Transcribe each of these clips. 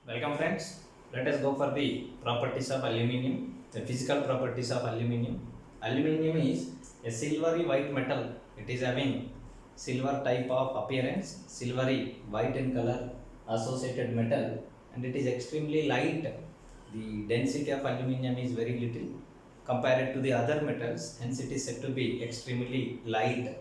Welcome friends. Let us go for the properties of aluminium, the physical properties of aluminium. Aluminium is a silvery white metal. It is having silver type of appearance, silvery white in color associated metal, and it is extremely light. The density of aluminium is very little compared to the other metals, hence it is said to be extremely light,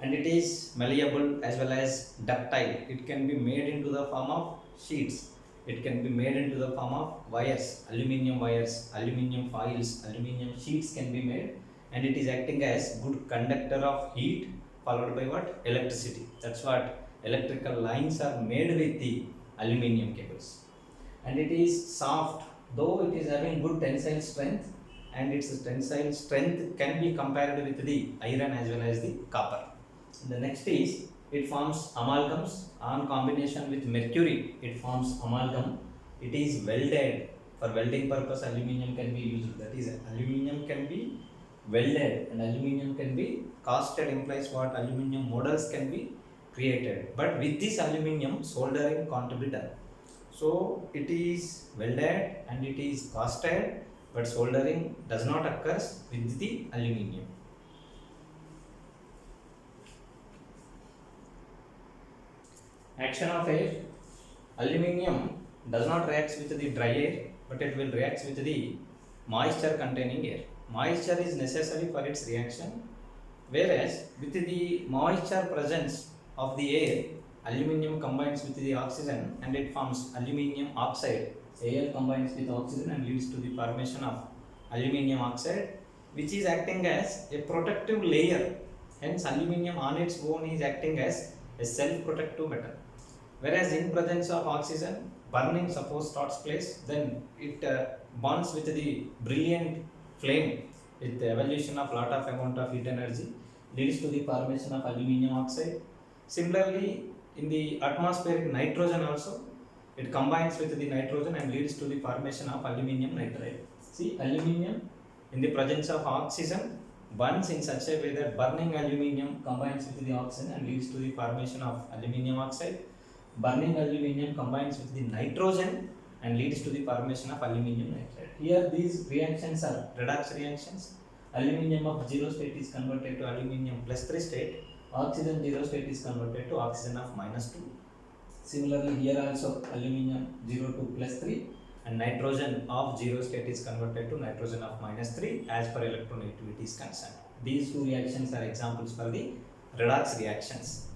and it is malleable as well as ductile. It can be made into the form of sheets, it can be made into the form of wires, aluminium foils, aluminium sheets can be made, and it is acting as good conductor of heat followed by what? Electricity. That's what electrical lines are made with the aluminium cables. And it is soft, though it is having good tensile strength, and its tensile strength can be compared with the iron as well as the copper. The next is it forms amalgams on combination with mercury. It forms amalgam. It is welded. For welding purpose, aluminium can be used. That is, aluminium can be welded and aluminium can be casted. Implies what? Aluminium models can be created. But with this aluminium, soldering can't be done. So it is welded and it is casted, but soldering does not occur with the aluminium. Action of air. Aluminium does not react with the dry air, but it will react with the moisture containing air. Moisture is necessary for its reaction, whereas with the moisture presence of the air, aluminium combines with the oxygen and it forms aluminium oxide. Air combines with oxygen and leads to the formation of aluminium oxide, which is acting as a protective layer. Hence, aluminium on its own is acting as a self-protective metal. Whereas in presence of oxygen, burning suppose starts place, then it bonds with the brilliant flame with the evolution of lot of amount of heat energy, leads to the formation of aluminium oxide. Similarly, in the atmospheric nitrogen also, it combines with the nitrogen and leads to the formation of aluminium nitride. See, aluminium in the presence of oxygen burns in such a way that burning aluminium combines with the oxygen and leads to the formation of aluminium oxide. Burning aluminium combines with the nitrogen and leads to the formation of aluminium nitride. Here these reactions are redox reactions. Aluminium of 0 state is converted to aluminium plus 3 state. Oxygen 0 state is converted to oxygen of minus 2. Similarly, here also aluminium 0 to plus 3 and nitrogen of 0 state is converted to nitrogen of minus 3 as per electronegativity is concerned. These two reactions are examples for the redox reactions.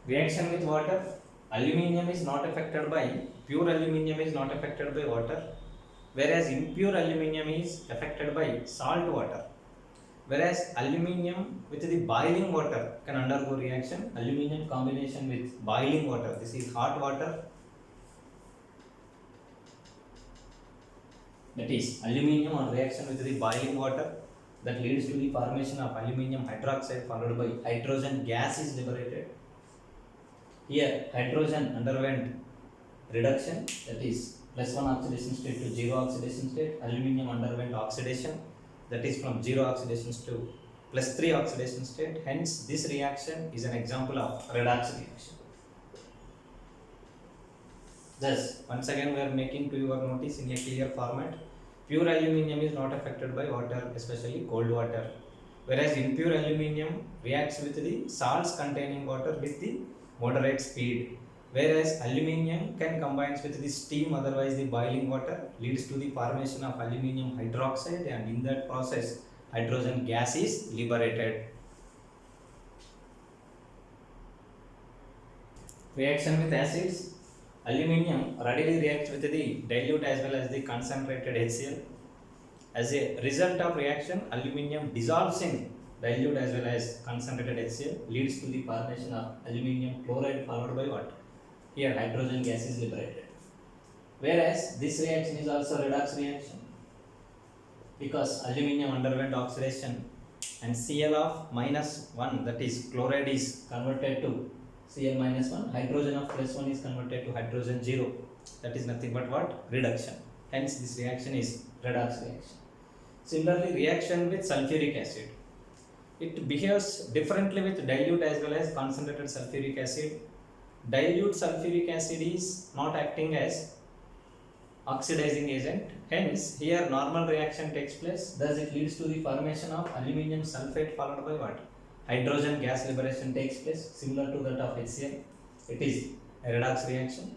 Reaction with water. Aluminium is not affected by, pure aluminium is not affected by water, whereas impure aluminium is affected by salt water. Whereas aluminium with the boiling water can undergo reaction. Aluminium combination with boiling water, this is hot water, that is aluminium on reaction with the boiling water, that leads to the formation of aluminium hydroxide followed by hydrogen gas is liberated. Here hydrogen underwent reduction, that is plus 1 oxidation state to 0 oxidation state. Aluminium underwent oxidation, that is from 0 oxidation to plus 3 oxidation state. Hence this reaction is an example of redox reaction. Thus once again we are making to your notice in a clear format. Pure aluminium is not affected by water, especially cold water, whereas impure aluminium reacts with the salts containing water with the moderate speed, whereas aluminium can combine with the steam, otherwise the boiling water, leads to the formation of aluminium hydroxide, and in that process hydrogen gas is liberated. Reaction with acids. Aluminium readily reacts with the dilute as well as the concentrated HCl. As a result of reaction, aluminium dissolves in dilute as well as concentrated HCl, leads to the formation of aluminium chloride followed by what? Here hydrogen gas is liberated. Whereas this reaction is also redox reaction, because aluminium underwent oxidation and Cl of minus 1, that is chloride, is converted to Cl minus 1, hydrogen of plus 1 is converted to hydrogen 0, that is nothing but what? Reduction. Hence this reaction is redox reaction. Similarly, reaction with sulfuric acid. it behaves differently with dilute as well as concentrated sulfuric acid. Dilute sulfuric acid is not acting as oxidizing agent, hence here normal reaction takes place, thus it leads to the formation of aluminium sulfate followed by what? Hydrogen gas liberation takes place similar to that of HCl. It is a redox reaction.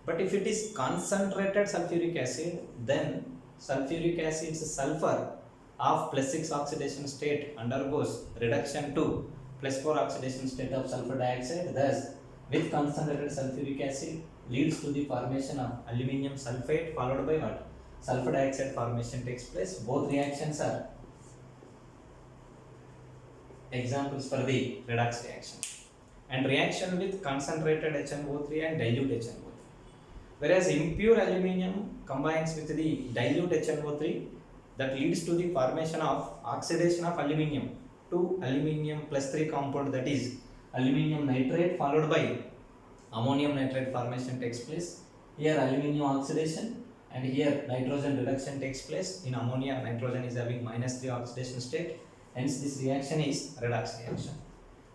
But if it is concentrated sulfuric acid, then sulfuric acid's sulfur of +6 oxidation state undergoes reduction to +4 oxidation state of sulfur dioxide. Thus, with concentrated sulfuric acid leads to the formation of aluminium sulfate followed by what? Sulfur dioxide formation takes place. Both reactions are examples for the redox reaction. And reaction with concentrated HNO3 and dilute HNO3. Whereas impure aluminium combines with the dilute HNO3, that leads to the formation of oxidation of aluminium to aluminium +3 compound, that is aluminium nitrate followed by ammonium nitrate formation takes place. Here aluminium oxidation and here nitrogen reduction takes place. In ammonia, nitrogen is having -3 oxidation state, hence this reaction is redox reaction.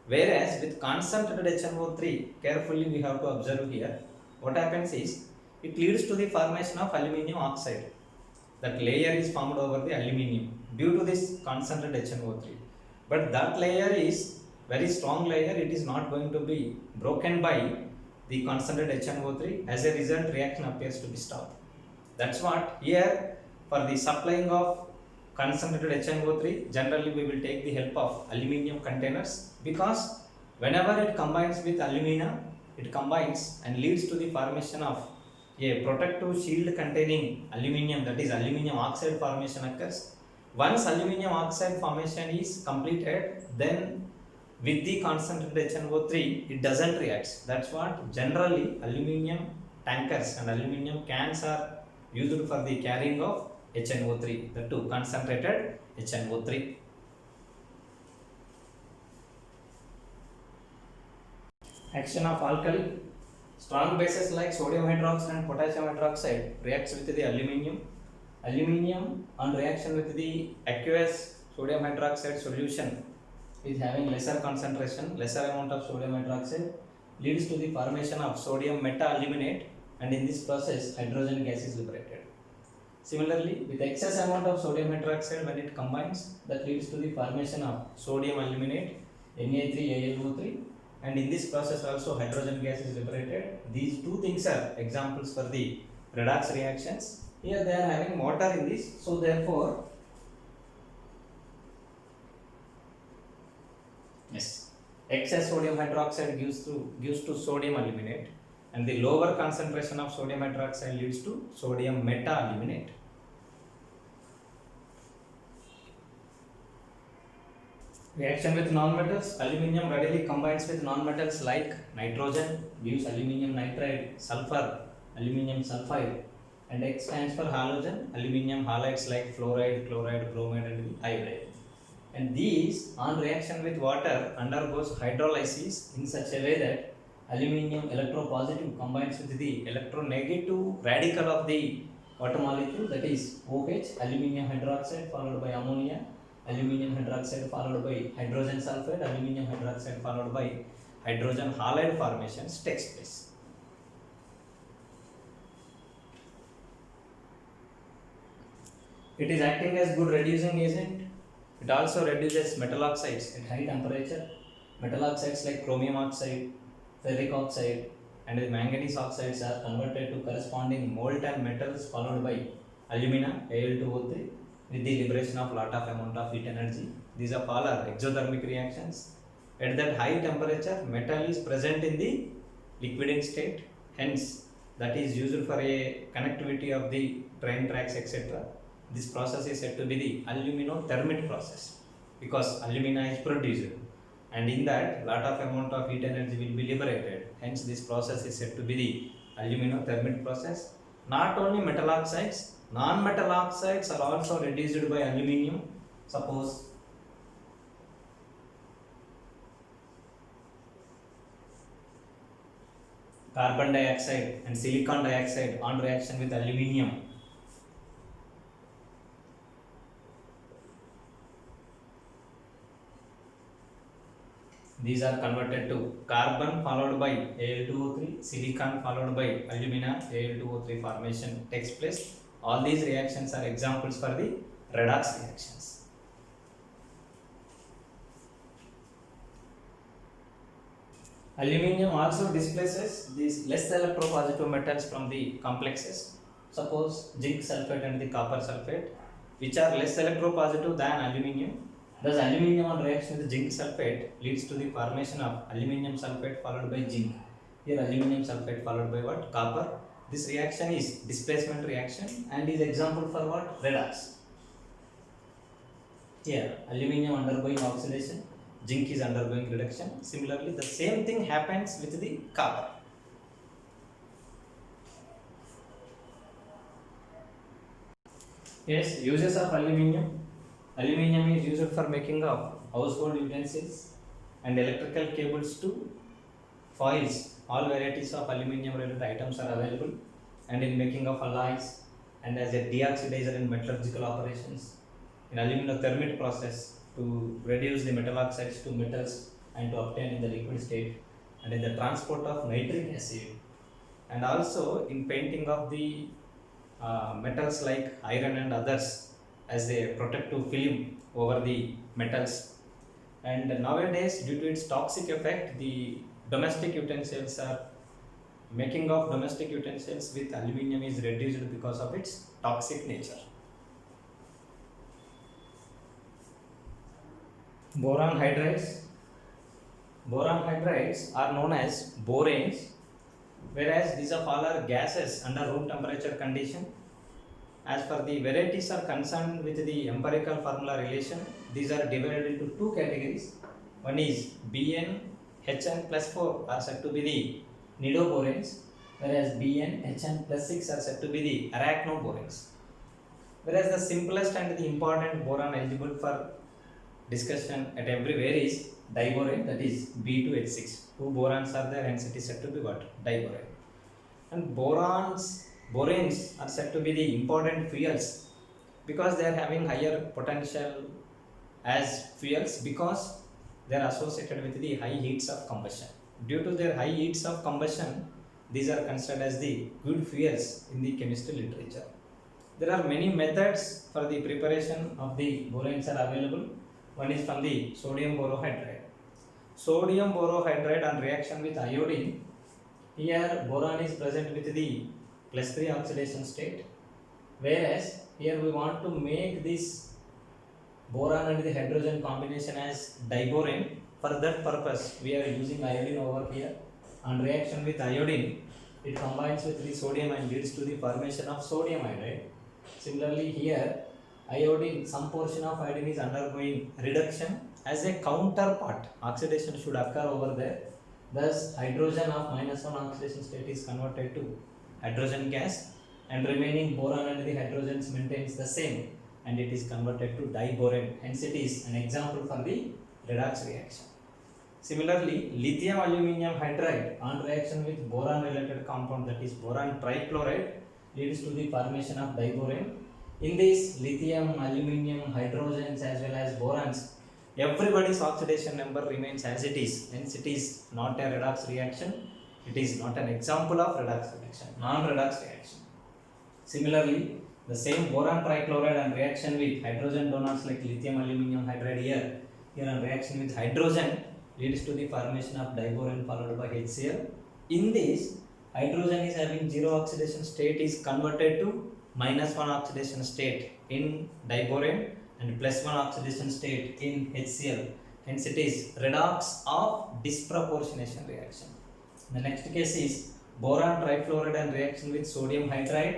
Whereas with concentrated HNO3, carefully we have to observe here, what happens is it leads to the formation of aluminium oxide. That layer is formed over the aluminium due to this concentrated HNO3. But that layer is very strong layer, it is not going to be broken by the concentrated HNO3. As a result, reaction appears to be stopped. That's what here for the supplying of concentrated HNO3, generally we will take the help of aluminium containers, because whenever it combines with alumina, it combines and leads to the formation of a protective shield containing aluminium, that is aluminium oxide formation occurs. Once aluminium oxide formation is completed, then with the concentrated HNO3 it doesn't react. That's what generally aluminium tankers and aluminium cans are used for the carrying of HNO3, the two concentrated HNO3. Action of alkali. Strong bases like sodium hydroxide and potassium hydroxide reacts with the aluminium. Aluminium on reaction with the aqueous sodium hydroxide solution is having lesser concentration, lesser amount of sodium hydroxide, leads to the formation of sodium meta-aluminate, and in this process hydrogen gas is liberated. Similarly, with excess amount of sodium hydroxide, when it combines, that leads to the formation of sodium aluminate, Na3AlO3, and in this process also hydrogen gas is liberated. These two things are examples for the redox reactions. Here they are having water in this, so therefore excess sodium hydroxide gives to sodium aluminate, and the lower concentration of sodium hydroxide leads to sodium meta-aluminate. Reaction with nonmetals. Aluminium readily combines with nonmetals like nitrogen, gives aluminium nitride, sulfur, aluminium sulfide, and X stands for halogen, aluminium halides like fluoride, chloride, bromide, and iodide. And these on reaction with water undergoes hydrolysis in such a way that aluminium electropositive combines with the electronegative radical of the water molecule, that is OH, aluminium hydroxide followed by ammonia, aluminium hydroxide followed by hydrogen sulfide, aluminium hydroxide followed by hydrogen halide formations takes place. It is acting as good reducing agent. It also reduces metal oxides at high temperature. Metal oxides like chromium oxide, ferric oxide, and the manganese oxides are converted to corresponding molten metals followed by alumina, Al2O3, with the liberation of lot of amount of heat energy. These are all are exothermic reactions. At that high temperature, metal is present in the liquid state, hence that is used for a connectivity of the train tracks, etc. This process is said to be the aluminothermic process, because alumina is produced, and in that lot of amount of heat energy will be liberated. Hence this process is said to be the aluminothermic process. Not only metal oxides, non-metal oxides are also reduced by aluminium. Suppose carbon dioxide and silicon dioxide on reaction with aluminium, these are converted to carbon followed by Al2O3, silicon followed by alumina, Al2O3 formation takes place. All these reactions are examples for the redox reactions. Aluminium also displaces these less electropositive metals from the complexes. Suppose zinc sulfate and the copper sulfate, which are less electropositive than aluminium. Thus, aluminium on reaction with zinc sulfate leads to the formation of aluminium sulfate followed by zinc. Here, aluminium sulfate followed by what? Copper. This reaction is displacement reaction and is example for what? Redox. Here, aluminium undergoing oxidation, zinc is undergoing reduction. Similarly, the same thing happens with the copper. Yes, uses of aluminium. Aluminium is used for making of household utensils and electrical cables to foils. All varieties of aluminium related items are available, and in making of alloys and as a deoxidizer in metallurgical operations, in aluminothermit process to reduce the metal oxides to metals and to obtain in the liquid state, and in the transport of nitric acid, and also in painting of the metals like iron and others as a protective film over the metals. And nowadays, due to its toxic effect, the domestic utensils are making of domestic utensils with aluminium is reduced because of its toxic nature. Boron hydrides. Boron hydrides are known as boranes, whereas these of all are gases under room temperature condition. As for the varieties are concerned with the empirical formula relation, these are divided into two categories. One is Bn, Hn plus 4 are said to be the nidoboranes, whereas Bn, Hn plus 6 are said to be the arachnoboranes. Whereas the simplest and the important boron eligible for discussion at everywhere is diborane, that is B2H6. Two borons are there, hence it is said to be what? Diborane. And boranes are said to be the important fuels because they are having higher potential as fuels because they are associated with the high heats of combustion. Due to their high heats of combustion, these are considered as the good fuels in the chemistry literature. There are many methods for the preparation of the boranes are available. One is from the sodium borohydride. Sodium borohydride on reaction with iodine, here boron is present with the +3 oxidation state, whereas here we want to make this boron and the hydrogen combination as diborane. For that purpose, we are using iodine over here. On reaction with iodine, it combines with the sodium and leads to the formation of sodium iodide. Similarly, here iodine, some portion of iodine is undergoing reduction. As a counterpart, oxidation should occur over there. Thus, hydrogen of -1 oxidation state is converted to hydrogen gas, and remaining boron and the hydrogens maintains the same, and it is converted to diborane. Hence, it is an example for the redox reaction. Similarly, lithium aluminium hydride on reaction with boron related compound, that is boron trichloride, leads to the formation of diborane. In this lithium, aluminium, hydrogens as well as borons, everybody's oxidation number remains as it is. Hence, it is not a redox reaction. It is not an example of redox reaction, non-redox reaction. Similarly, the same boron trichloride on reaction with hydrogen donors like lithium aluminium hydride here on reaction with hydrogen leads to the formation of diborane followed by HCl. In this, hydrogen is having 0 oxidation state is converted to -1 oxidation state in diborane and +1 oxidation state in HCl. Hence, it is redox of disproportionation reaction. The next case is boron trifluoride and reaction with sodium hydride.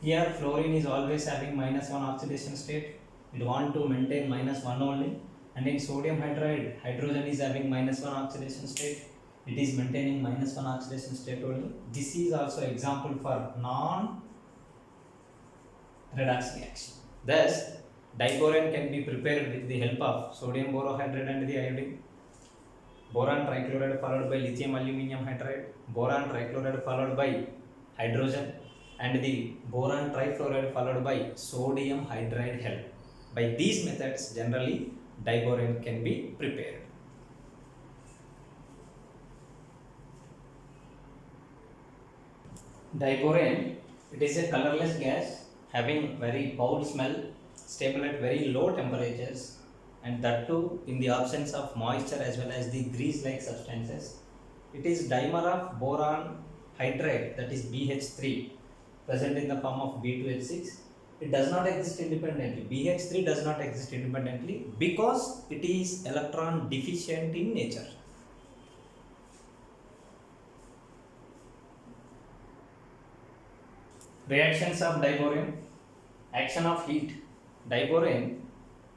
Here, fluorine is always having -1 oxidation state. It want to maintain -1 only. And in sodium hydride, hydrogen is having -1 oxidation state. It is maintaining -1 oxidation state only. This is also example for non-redox reaction. Thus, diborane can be prepared with the help of sodium borohydride and the iodine. Boron trichloride followed by lithium aluminium hydride, boron trichloride followed by hydrogen, and the boron trifluoride followed by sodium hydride help. By these methods, generally diborane can be prepared. Diborane, it is a colorless gas having very foul smell, stable at very low temperatures, and that too in the absence of moisture as well as the grease-like substances. It is dimer of boron hydride, that is BH3, present in the form of B2H6. It does not exist independently. BH3 does not exist independently because it is electron deficient in nature. Reactions of diborane. Action of heat. Diborane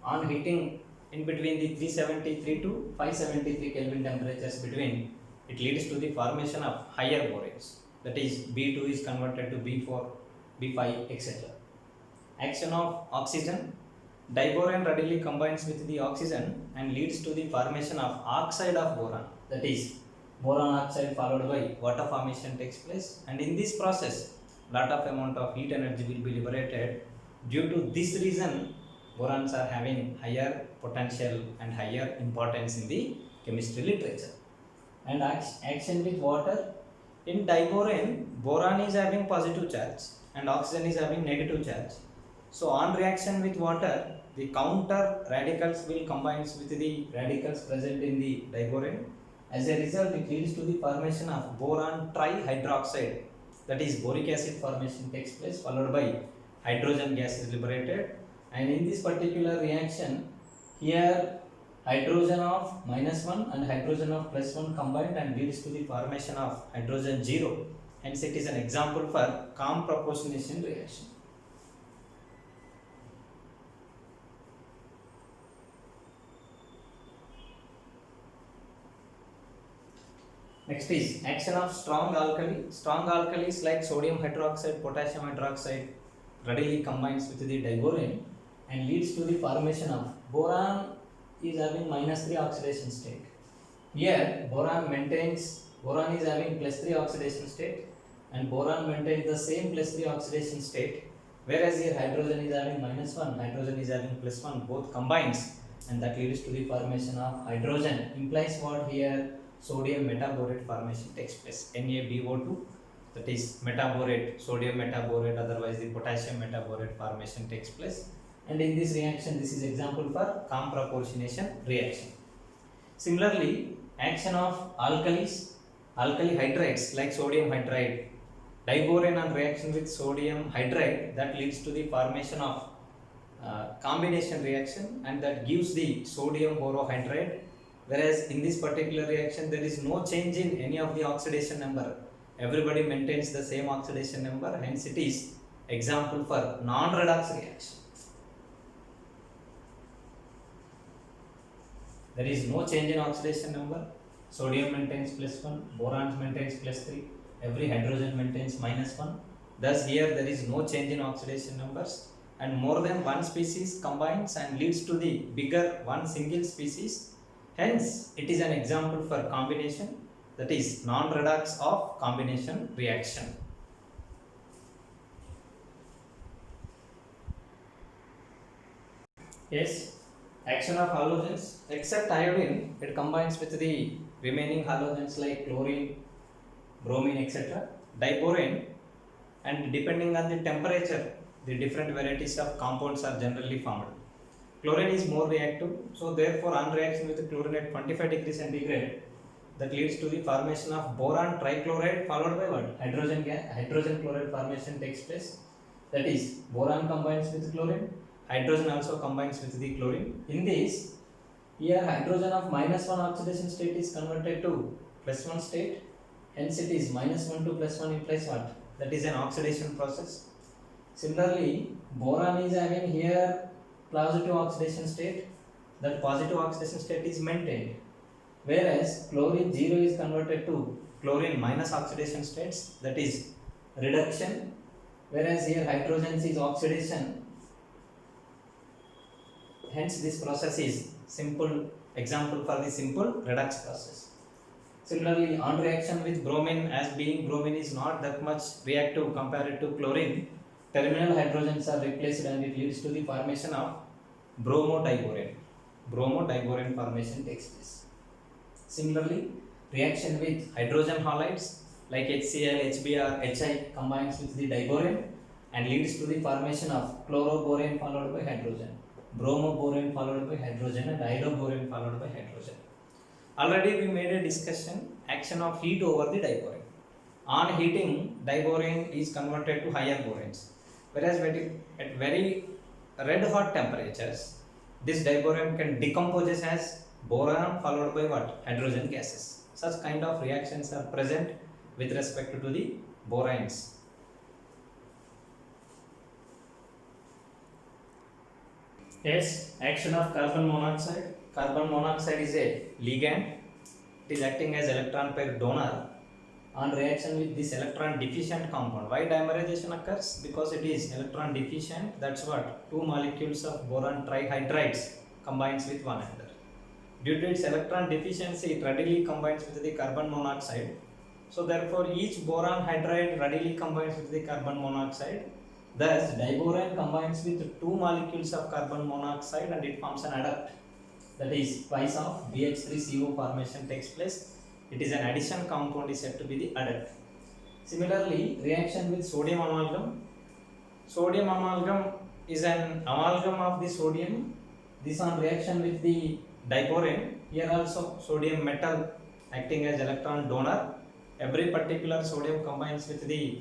on heating in between the 373 to 573 Kelvin temperatures between, it leads to the formation of higher boranes. That is, B2 is converted to B4, B5, etc. Action of oxygen. Diborane readily combines with the oxygen and leads to the formation of oxide of boron. That is, boron oxide followed by water formation takes place, and in this process lot of amount of heat energy will be liberated. Due to this reason, borons are having higher potential and higher importance in the chemistry literature. And action with water. In diborane, boron is having positive charge and oxygen is having negative charge. So on reaction with water, the counter radicals will combine with the radicals present in the diborane. As a result, it leads to the formation of boron trihydroxide, that is boric acid formation takes place, followed by hydrogen gas is liberated. And in this particular reaction, here hydrogen of -1 and hydrogen of +1 combined and leads to the formation of hydrogen 0. Hence it is an example for calm proportionation reaction. Next is action of strong alkali. Strong alkalis like sodium hydroxide, potassium hydroxide readily combines with the diborane and leads to the formation of boron is having -3 oxidation state. Here boron is having +3 oxidation state and boron maintains the same +3 oxidation state, whereas here hydrogen is having -1, hydrogen is having +1, both combines and that leads to the formation of hydrogen. Implies what here? Sodium metaborate formation takes place, NaBO2, that is metaborate, sodium metaborate, otherwise the potassium metaborate formation takes place. And in this reaction, this is example for calm proportionation reaction. Similarly, action of alkalis, alkali hydrides like sodium hydride, diborane on reaction with sodium hydride, that leads to the formation of combination reaction and that gives the sodium borohydride. Whereas in this particular reaction there is no change in any of the oxidation number, everybody maintains the same oxidation number, hence it is example for non-redox reaction. There is no change in oxidation number, sodium maintains +1, boron maintains +3, every hydrogen maintains -1. Thus here there is no change in oxidation numbers and more than one species combines and leads to the bigger one single species. Hence, it is an example for combination, that is non-redox of combination reaction. Yes, action of halogens. Except iodine, it combines with the remaining halogens like chlorine, bromine, etc. Diborane, and depending on the temperature, the different varieties of compounds are generally formed. Chlorine is more reactive, so therefore on reaction with chlorine at 25 degrees centigrade, that leads to the formation of boron trichloride followed by what? Hydrogen chloride formation takes place. That is, boron combines with chlorine, hydrogen also combines with the chlorine. In this, here hydrogen of -1 oxidation state is converted to +1 state, hence it is -1 to +1 implies what? That is an oxidation process. Similarly, boron is having here positive oxidation state, that positive oxidation state is maintained, whereas chlorine 0 is converted to chlorine minus oxidation states, that is reduction, whereas here hydrogen is oxidation, hence this process is simple example for the simple redox process. Similarly, on reaction with bromine, as being bromine is not that much reactive compared to chlorine, terminal hydrogens are replaced and it leads to the formation of bromodiborane. Bromodiborane formation takes place. Similarly, reaction with hydrogen halides, like HCl, HBr, Hi combines with the diborane and leads to the formation of chloroborane followed by hydrogen, bromoborane followed by hydrogen, and iodoborane followed by hydrogen. Already we made a discussion action of heat over the diborane. On heating, diborane is converted to higher boranes, whereas at very red hot temperatures, this diborane can decompose as boron followed by what? Hydrogen gases. Such kind of reactions are present with respect to the boranes. Yes, action of carbon monoxide. Carbon monoxide is a ligand. It is acting as electron pair donor on reaction with this electron deficient compound. Why dimerization occurs? Because it is electron deficient. That's what? Two molecules of boron trihydrides combines with one another. Due to its electron deficiency, it readily combines with the carbon monoxide. So therefore, each boron hydride readily combines with the carbon monoxide. Thus, diborane combines with two molecules of carbon monoxide and it forms an adduct. That is, twice of BH3CO formation takes place. It is an addition compound is said to be the adduct. Similarly, reaction with sodium amalgam. Sodium amalgam is an amalgam of the sodium. This on reaction with the diborane. Here also sodium metal acting as electron donor. Every particular sodium combines with the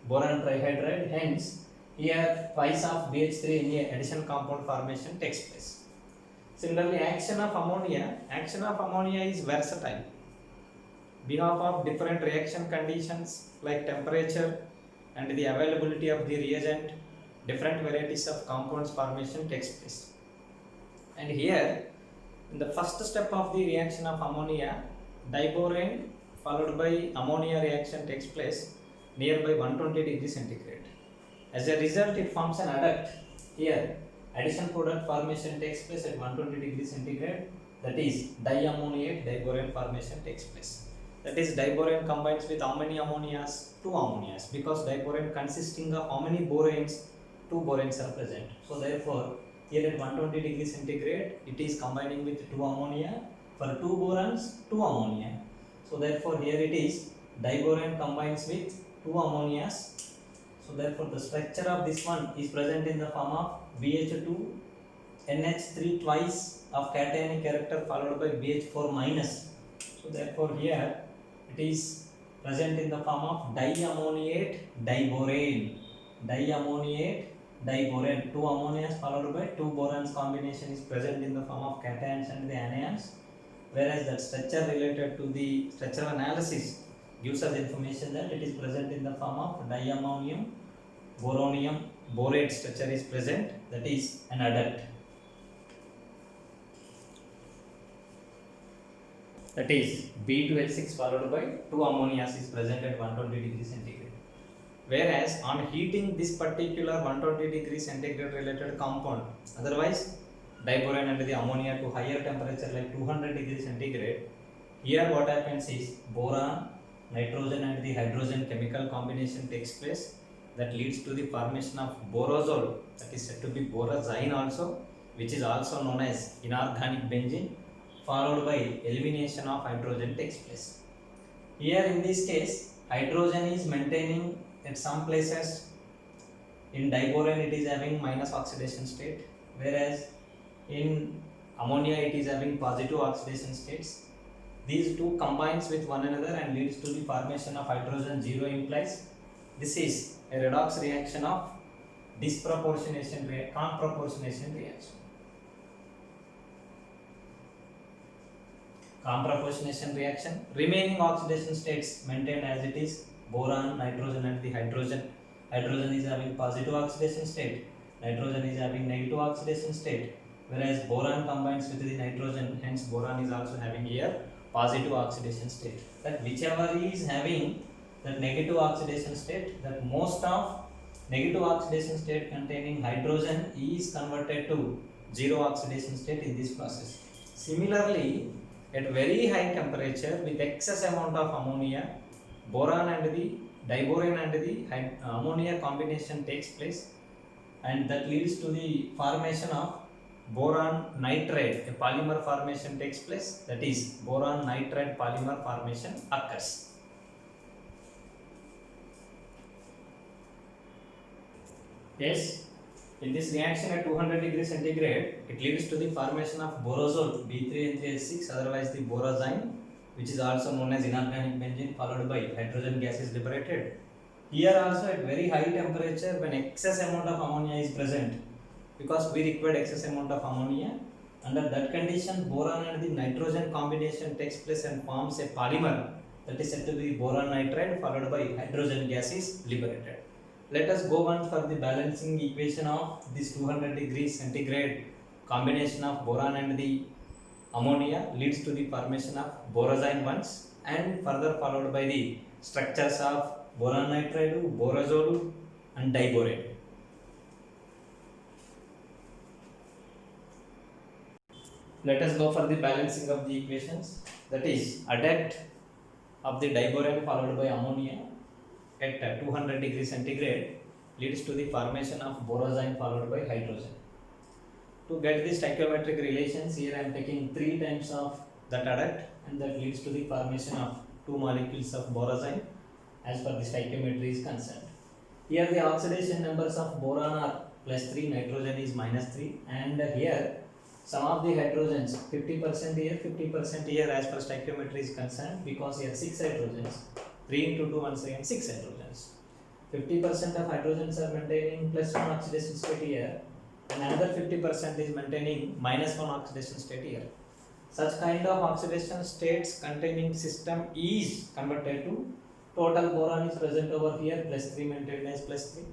boron trihydride. Hence, here twice of BH3 in a addition compound formation takes place. Similarly, action of ammonia is versatile. Behalf of different reaction conditions like temperature and the availability of the reagent, different varieties of compounds formation takes place. And here, in the first step of the reaction of ammonia, diborane followed by ammonia reaction takes place nearby 120 degrees centigrade. As a result, it forms an adduct. Here, addition product formation takes place at 120 degrees centigrade. That is, diammoniate diborane formation takes place. That is, diborane combines with how many ammonias? Two ammonias. Because diborane consisting of how many boranes? Two boranes are present. So therefore, here at 120 degrees centigrade, it is combining with two ammonia. For two borons, two ammonia. So therefore, here it is diborane combines with two ammonias. So therefore, the structure of this one is present in the form of BH2 NH3 twice of cationic character followed by BH4 minus. So therefore, here it is present in the form of diammoniate diborane. Diammoniate diborane. Two ammonias followed by two borons combination is present in the form of cations and the anions. Whereas that structure related to the structural analysis gives us information that it is present in the form of diammonium boronium borate structure is present, that is an adduct. That is B2H6 followed by two ammonias is present at 120 degrees centigrade. Whereas on heating this particular 120 degrees centigrade related compound, otherwise diborane and the ammonia to higher temperature like 200 degrees centigrade, here what happens is boron, nitrogen and the hydrogen chemical combination takes place that leads to the formation of borozole, that is said to be borazine also, which is also known as inorganic benzene, followed by elimination of hydrogen takes place. Here in this case, hydrogen is maintaining at some places. In diborane it is having minus oxidation state, whereas in ammonia it is having positive oxidation states. These two combines with one another and leads to the formation of hydrogen 0 implies. This is a redox reaction of disproportionation comproportionation reaction. Comproportionation reaction, remaining oxidation states maintained as it is, boron, nitrogen and the hydrogen. Hydrogen is having positive oxidation state, nitrogen is having negative oxidation state, whereas boron combines with the nitrogen, hence boron is also having here positive oxidation state. That whichever is having that negative oxidation state, that most of negative oxidation state containing hydrogen is converted to zero oxidation state in this process. Similarly, at very high temperature with excess amount of ammonia, boron and the diborane and the ammonia combination takes place, and that leads to the formation of boron nitride. A polymer formation takes place, that is boron nitride polymer formation occurs. Yes, in this reaction at 200 degrees centigrade, it leads to the formation of borazole B3H6, otherwise the borazine, which is also known as inorganic benzene, followed by hydrogen gas is liberated. Here also at very high temperature, when excess amount of ammonia is present, because we required excess amount of ammonia, under that condition boron and the nitrogen combination takes place and forms a polymer that is said to be boron nitride, followed by hydrogen gas is liberated. Let us go on for the balancing equation of this 200 degrees centigrade combination of boron and the ammonia leads to the formation of borazine once, and further followed by the structures of boron nitride, borazole and diborane. Let us go for the balancing of the equations, that is adduct of the diborane followed by ammonia at 200 degrees centigrade leads to the formation of borazine followed by hydrogen. To get the stoichiometric relations, here I am taking 3 times of that adduct, and that leads to the formation of 2 molecules of borazine as per the stoichiometry is concerned. Here the oxidation numbers of boron are +3, nitrogen is -3, and here some of the hydrogens 50% here, 50% here as per stoichiometry is concerned, because here 6 hydrogens, 3 into 2 once again 6 hydrogens. 50% of hydrogens are maintaining +1 oxidation state here, and another 50% is maintaining -1 oxidation state here. Such kind of oxidation states containing system is converted to total boron is present over here, +3 maintained as +3.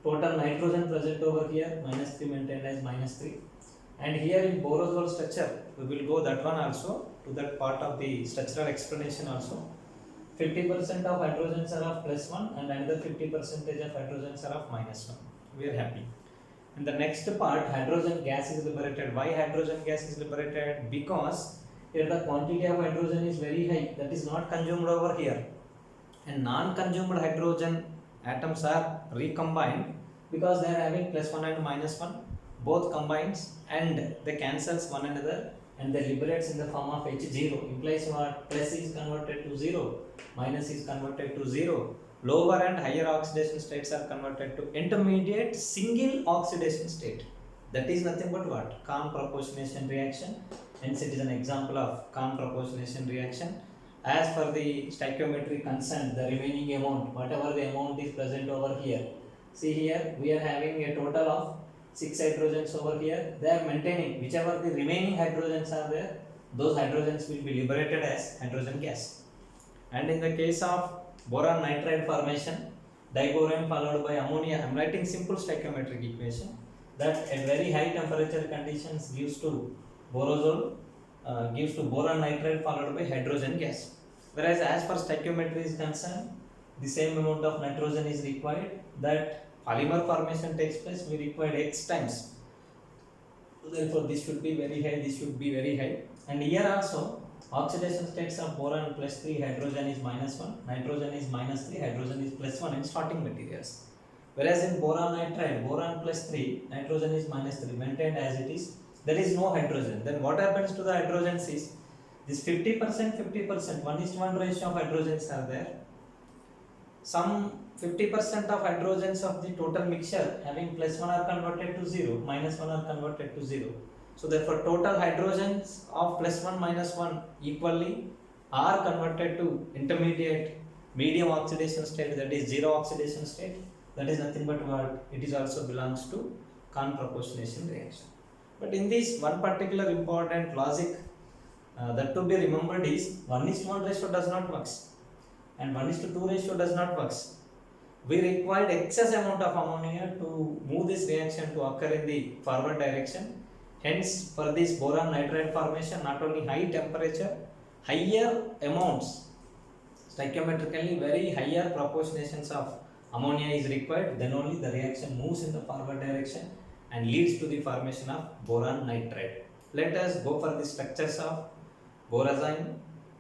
Total nitrogen present over here, -3 maintained as -3. And here in borazole structure, we will go that one also, to that part of the structural explanation also. 50% of hydrogens are of +1 and another 50% of hydrogens are of -1. We are happy. In the next part, hydrogen gas is liberated. Why hydrogen gas is liberated? Because here the quantity of hydrogen is very high, that is not consumed over here, and non-consumed hydrogen atoms are recombined because they are having +1 and -1, both combines, and they cancels one another and they liberates in the form of H0. Implies what? Plus is converted to 0, minus is converted to 0. Lower and higher oxidation states are converted to intermediate single oxidation state. That is nothing but what? Kahn proportionation reaction. Hence it is an example of Kahn proportionation reaction. As for the stoichiometry concerned, the remaining amount, whatever the amount is present over here. See here, we are having a total of 6 hydrogens over here. They are maintaining whichever the remaining hydrogens are there, those hydrogens will be liberated as hydrogen gas. And in the case of boron nitride formation, diborane followed by ammonia, I am writing simple stoichiometric equation that at very high temperature conditions gives to borazole, gives to boron nitride followed by hydrogen gas. Whereas as for stoichiometry is concerned, the same amount of nitrogen is required, that polymer formation takes place, we require X times. Therefore this should be very high, this should be very high. And here also oxidation states of boron +3, hydrogen is -1, nitrogen is -3, hydrogen is +1 in starting materials. Whereas in boron nitride, boron +3, nitrogen is -3, maintained as it is, there is no hydrogen. Then what happens to the hydrogens is, this 50%, 50%, 1:1 ratio of hydrogens are there. Some 50% of hydrogens of the total mixture having +1 are converted to 0, -1 are converted to 0. So therefore total hydrogens of +1, -1 equally are converted to intermediate medium oxidation state, that is 0 oxidation state. That is nothing but what? It is also belongs to Kahn proportionation reaction. But in this one particular important logic that to be remembered is 1:1 ratio does not work and 1:2 ratio does not work. We required excess amount of ammonia to move this reaction to occur in the forward direction. Hence for this boron nitride formation, not only high temperature, higher amounts, stoichiometrically very higher proportions of ammonia is required, then only the reaction moves in the forward direction and leads to the formation of boron nitride. Let us go for the structures of borazine,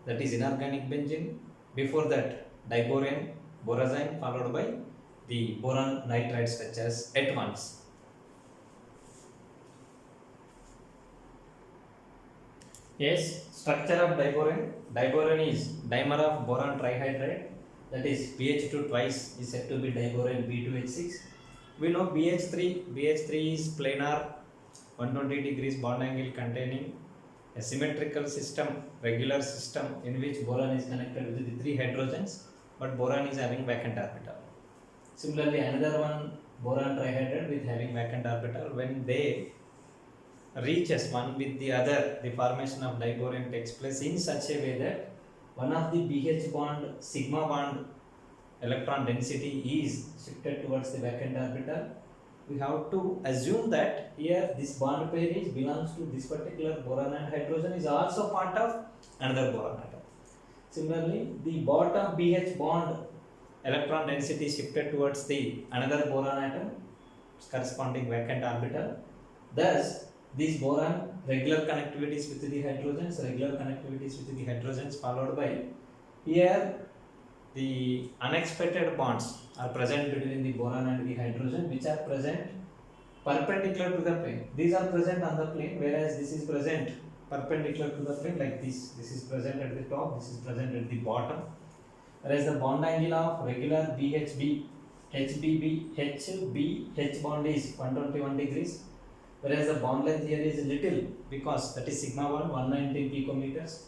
that is inorganic benzene. Before that, diborane, borazine, followed by the boron nitride structures at once. Yes, structure of diborane. Diborane is dimer of boron trihydride, that is pH2 twice is said to be diborane B2H6. We know BH3 is planar 120 degrees bond angle containing a symmetrical system, regular system in which boron is connected with the 3 hydrogens, but boron is having vacant orbital. Similarly, another one, boron trihydride with having vacant orbital, when they reaches one with the other, the formation of diboron takes place in such a way that one of the BH bond, sigma bond electron density is shifted towards the vacant orbital. We have to assume that here this bond pair is belongs to this particular boron, and hydrogen is also part of another boron atom. Similarly, the bottom BH bond electron density shifted towards the another boron atom corresponding vacant orbital. Thus, these boron regular connectivities with the hydrogens, followed by here the unexpected bonds are present between the boron and the hydrogen, which are present perpendicular to the plane. These are present on the plane, whereas this is present perpendicular to the plane like this. This is present at the top, this is present at the bottom. Whereas the bond angle of regular BHB, HB bond is 121 degrees. Whereas the bond length here is little because that is sigma 119 picometers.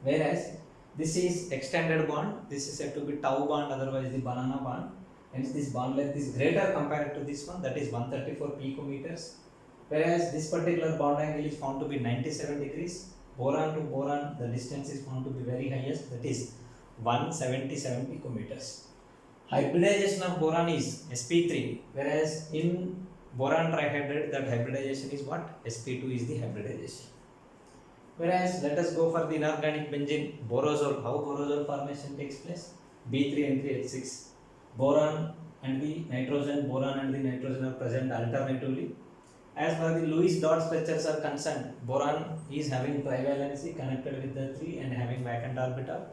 Whereas this is extended bond, this is said to be tau bond, otherwise the banana bond. Hence this bond length is greater compared to this one, that is 134 picometers. Whereas this particular bond angle is found to be 97 degrees. Boron to boron, the distance is found to be very highest, that is 177 picometers. Hybridization of boron is sp3, whereas in boron trihydride that hybridization is what? sp2 is the hybridization. Whereas let us go for the inorganic benzene, borozole. How borozole formation takes place? B3N3H6. Boron and the nitrogen are present alternatively. As far as the Lewis dot structures are concerned, boron is having trivalency connected with the 3 and having vacant orbital,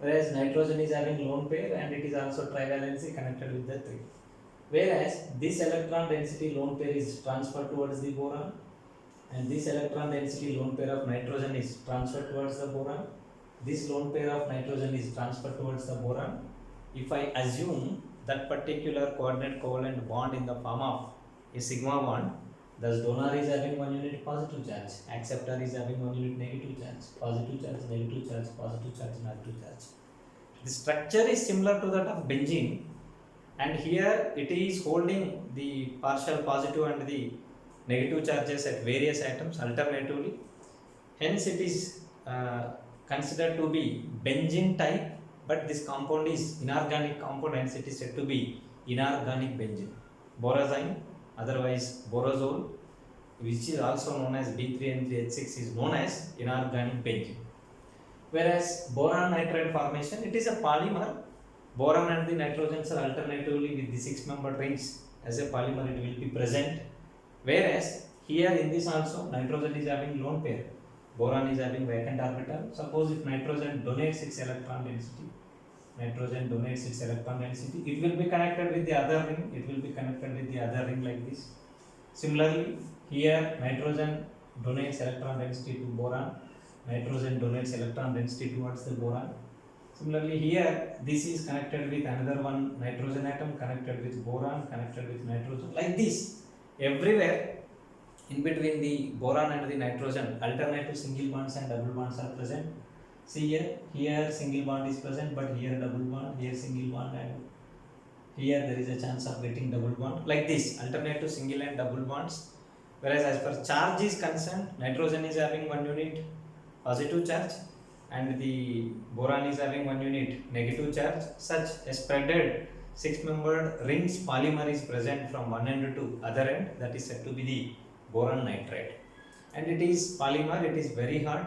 whereas nitrogen is having lone pair and it is also trivalency connected with the 3. Whereas this electron density lone pair is transferred towards the boron, and this electron density lone pair of nitrogen is transferred towards the boron. This lone pair of nitrogen is transferred towards the boron. If I assume that particular coordinate covalent bond in the form of a sigma bond, thus donor is having 1 unit positive charge, acceptor is having 1 unit negative charge, positive charge, negative charge, positive charge, negative charge. The structure is similar to that of benzene, and here it is holding the partial positive and the negative charges at various atoms alternatively. Hence it is considered to be benzene type, but this compound is inorganic compound, hence it is said to be inorganic benzene. Borazine, otherwise borozole, which is also known as B3N3H6, is known as inorganic benzene. Whereas boron nitride formation, it is a polymer. Boron and the nitrogens are alternatively with the 6-membered rings as a polymer, it will be present. Whereas here in this also nitrogen is having lone pair, boron is having vacant orbital. Suppose if nitrogen donates its electron density, it will be connected with the other ring, like this. Similarly, here nitrogen donates electron density to boron, nitrogen donates electron density towards the boron. Similarly, here this is connected with another one nitrogen atom, connected with boron, connected with nitrogen, like this. Everywhere in between the boron and the nitrogen, alternative single bonds and double bonds are present. See here single bond is present, but here double bond, here single bond, and here there is a chance of getting double bond, like this, alternative single and double bonds. Whereas as far as charge is concerned, nitrogen is having 1 unit positive charge and the boron is having 1 unit negative charge. Such a spreaded 6-membered rings polymer is present from one end to other end, that is said to be the boron nitride. And it is polymer, it is very hard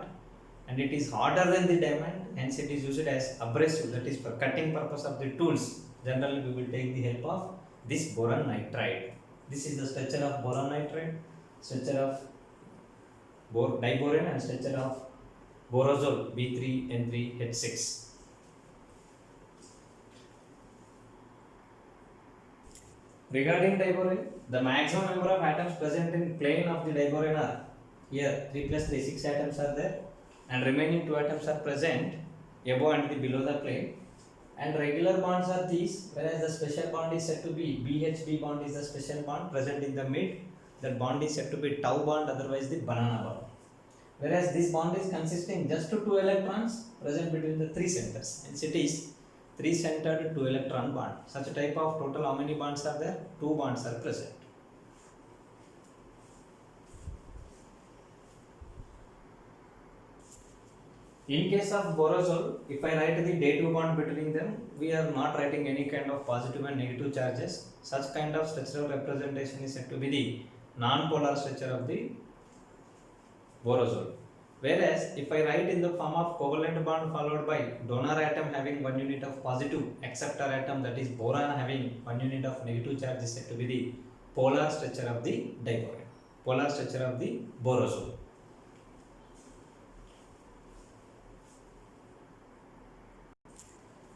and it is harder than the diamond, hence it is used as abrasive, that is for cutting purpose of the tools. Generally we will take the help of this boron nitride. This is the structure of boron nitride, structure of diboron and structure of borozole B3N3H6. Regarding diboron, the maximum number of atoms present in plane of the diboron are here 3 plus 3, 6 atoms are there, and remaining 2 atoms are present above and below the plane. And regular bonds are these, whereas the special bond is said to be BHB bond is the special bond present in the mid. That bond is said to be tau bond, otherwise the banana bond. Whereas this bond is consisting just to 2 electrons present between the 3 centers. Hence it is 3 centered 2 electron bond. Such a type of total how many bonds are there? 2 bonds are present. In case of borosol, if I write the day-2 bond between them, we are not writing any kind of positive and negative charges. Such kind of structural representation is said to be the non-polar structure of the borosol. Whereas if I write in the form of covalent bond followed by donor atom having 1 unit of positive, acceptor atom, that is boron, having 1 unit of negative charge, is said to be the polar structure of the diboron, polar structure of the borosol.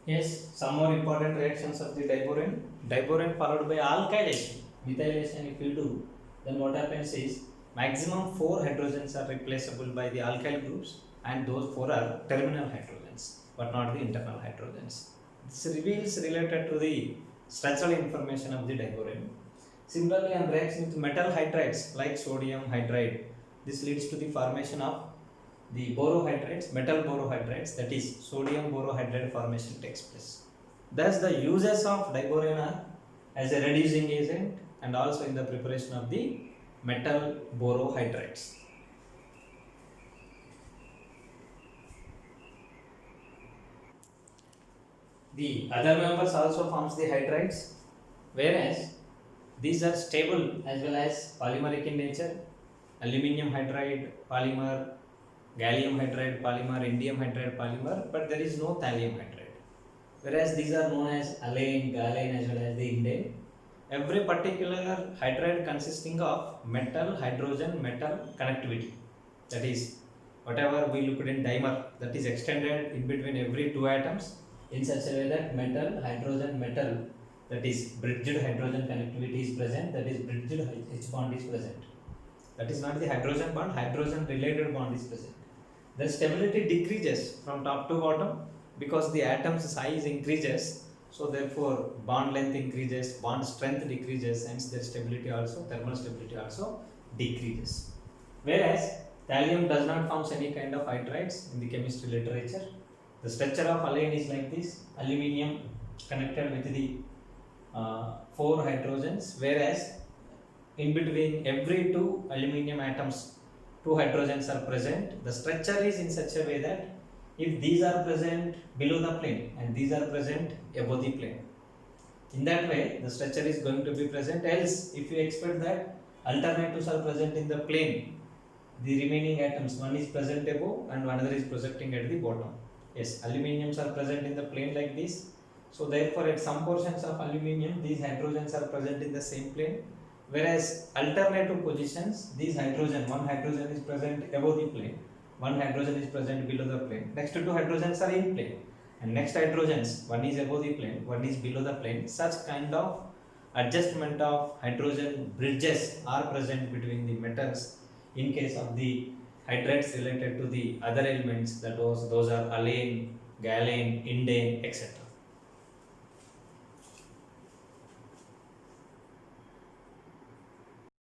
Yes, some more important reactions of the diboron. Diboron followed by alkylation, methylation if you do, then what happens is maximum 4 hydrogens are replaceable by the alkyl groups, and those 4 are terminal hydrogens but not the internal hydrogens. This reveals related to the structural information of the diboron. Similarly, on reaction with metal hydrides like sodium hydride, this leads to the formation of the borohydrides, metal borohydrides, that is sodium borohydride formation takes place. Thus the uses of diboron are as a reducing agent and also in the preparation of the metal borohydrides. The other members also forms the hydrides, whereas these are stable as well as polymeric in nature. Aluminium hydride polymer, gallium hydride polymer, indium hydride polymer, but there is no thallium hydride. Whereas these are known as alane, galane as well as the indane. Every particular hydride consisting of metal, hydrogen, metal connectivity. That is, whatever we looked in dimer, that is extended in between every 2 atoms in such a way that metal, hydrogen, metal, that is bridged hydrogen connectivity is present, that is bridged H bond is present. That is not the hydrogen bond, hydrogen related bond is present. The stability decreases from top to bottom because the atom's size increases, so therefore bond length increases, bond strength decreases, hence their stability also, thermal stability also decreases. Whereas thallium does not form any kind of hydrides in the chemistry literature. The structure of alane is like this: aluminium connected with the 4 hydrogens, whereas in between every 2 aluminium atoms 2 hydrogens are present. The structure is in such a way that if these are present below the plane and these are present above the plane, in that way the structure is going to be present. Else if you expect that alternatives are present in the plane, the remaining atoms, one is present above and another is projecting at the bottom. Yes, aluminiums are present in the plane like this, so therefore at some portions of aluminium these hydrogens are present in the same plane, whereas alternative positions, these hydrogen, one hydrogen is present above the plane, one hydrogen is present below the plane, next 2 hydrogens are in plane, and next hydrogens, one is above the plane, one is below the plane. Such kind of adjustment of hydrogen bridges are present between the metals in case of the hydrides related to the other elements, that those are alane, galane, indane, etc.